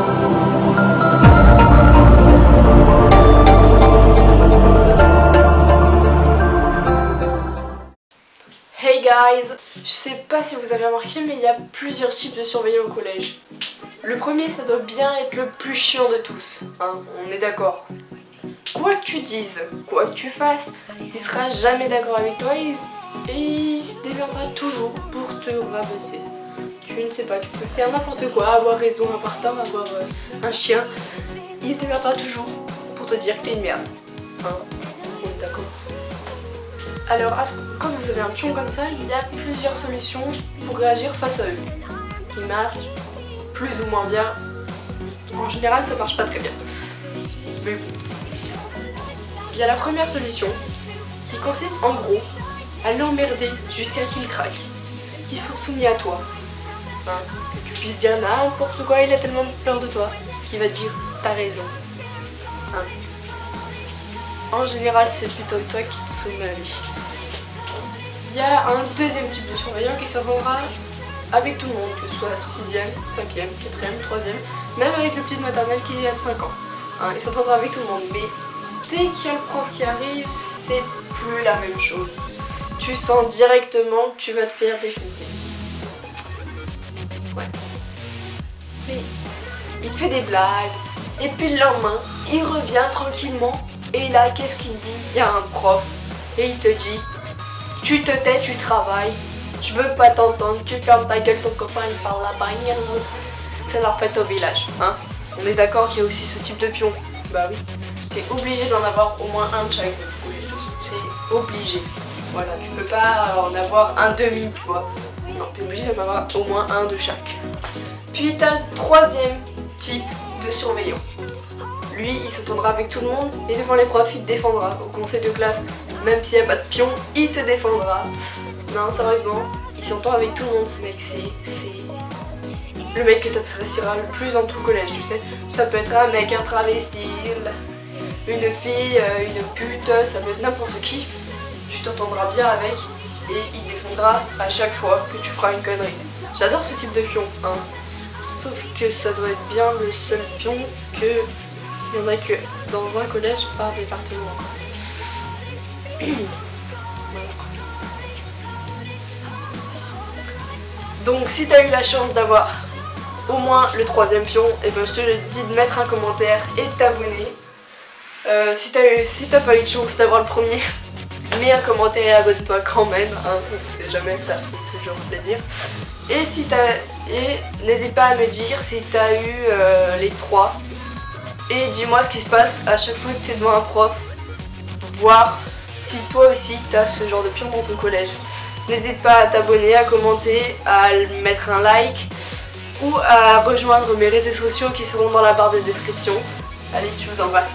Hey guys! Je sais pas si vous avez remarqué, mais il y a plusieurs types de surveillants au collège. Le premier, ça doit bien être le plus chiant de tous, hein, on est d'accord. Quoi que tu dises, quoi que tu fasses, il sera jamais d'accord avec toi et il se déviendra toujours pour te rabaisser. Tu ne sais pas, tu peux faire n'importe quoi, avoir raison, avoir tort, avoir un chien. Il se déviendra toujours pour te dire que t'es une merde. Hein, on est d'accord. Alors, quand vous avez un pion comme ça, il y a plusieurs solutions pour réagir face à eux. Ils marchent plus ou moins bien. En général, ça marche pas très bien. Mais bon. Il y a la première solution qui consiste en gros à l'emmerder jusqu'à qu'il craque, qu'il soit soumis à toi. Hein, que tu puisses dire n'importe quoi, il a tellement peur de toi qu'il va dire t'as raison. Hein. En général, c'est plutôt toi qui te soumets à lui. Il y a un deuxième type de surveillant qui s'entendra avec tout le monde, que ce soit 6e, 5e, 4e, 3e, même avec le petit de maternelle qui a 5 ans. Hein, il s'entendra avec tout le monde, mais dès qu'il y a le prof qui arrive, c'est plus la même chose. Tu sens directement que tu vas te faire défoncer. Ouais. Mais il te fait des blagues, et puis le lendemain, il revient tranquillement, et là, qu'est-ce qu'il dit? Il y a un prof, et il te dit: tu te tais, tu travailles, je veux pas t'entendre, tu fermes ta gueule, ton copain il parle là-bas, c'est la fête au village, hein. On est d'accord qu'il y a aussi ce type de pion. Bah oui, t'es obligé d'en avoir au moins un de chaque, c'est obligé. Voilà, tu peux pas en avoir un demi, tu vois. Non, t'es obligé d'en avoir au moins un de chaque. Puis t'as le troisième type de surveillant. Lui, il s'entendra avec tout le monde et devant les profs, il te défendra. Au conseil de classe, même s'il n'y a pas de pion, il te défendra. Non, sérieusement, il s'entend avec tout le monde, ce mec. C'est le mec que t'apprécieras le plus dans tout le collège, tu sais. Ça peut être un mec, un travesti, une fille, une pute, ça peut être n'importe qui. Tu t'entendras bien avec et il défendra à chaque fois que tu feras une connerie. J'adore ce type de pion, hein. Sauf que ça doit être bien le seul pion que il n'y en a que dans un collège par département. Donc si tu as eu la chance d'avoir au moins le troisième pion, et ben je te le dis de mettre un commentaire et de t'abonner. Si t'as pas eu de chance d'avoir le premier, mets un commentaire et abonne-toi quand même, hein, on sait jamais, ça fait toujours plaisir. Et n'hésite pas à me dire si t'as eu les 3. Et dis-moi ce qui se passe à chaque fois que tu es devant un prof, voir si toi aussi tu as ce genre de pion dans ton collège. N'hésite pas à t'abonner, à commenter, à mettre un like ou à rejoindre mes réseaux sociaux qui seront dans la barre de description. Allez, je vous embrasse.